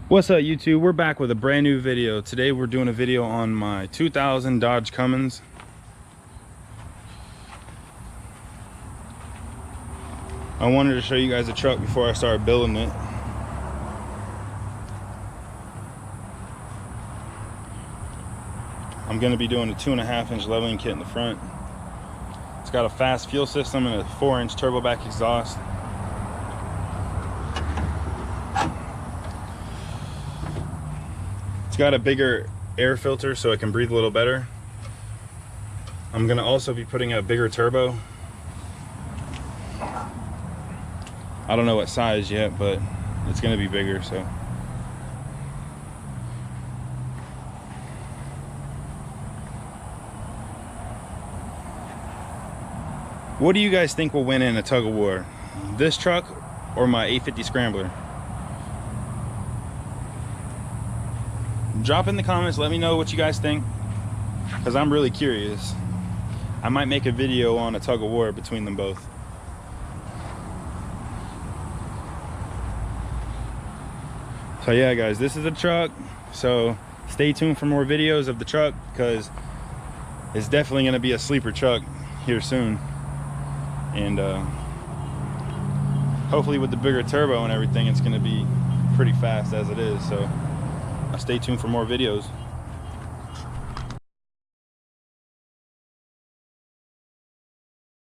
What's up, YouTube? We're back with a brand new video. Today we're doing a video on my 2000 Dodge Cummins. I wanted to show you guys the truck before I started building it. I'm going to be doing a 2.5-inch leveling kit in the front. It's got a fass fuel system and a 4-inch turbo back exhaust. Got a bigger air filter so it can breathe a little better. I'm gonna also be putting a bigger turbo. I don't know what size yet, but it's gonna be bigger. So what do you guys think will win in a tug of war? This truck or my 850 Scrambler? Drop in the comments, let me know what you guys think, because I'm really curious. I might make a video on a tug of war between them both. So yeah guys, this is a truck, so stay tuned for more videos of the truck, because it's definitely going to be a sleeper truck here soon. And hopefully with the bigger turbo and everything, it's going to be pretty fast as it is. So stay tuned for more videos.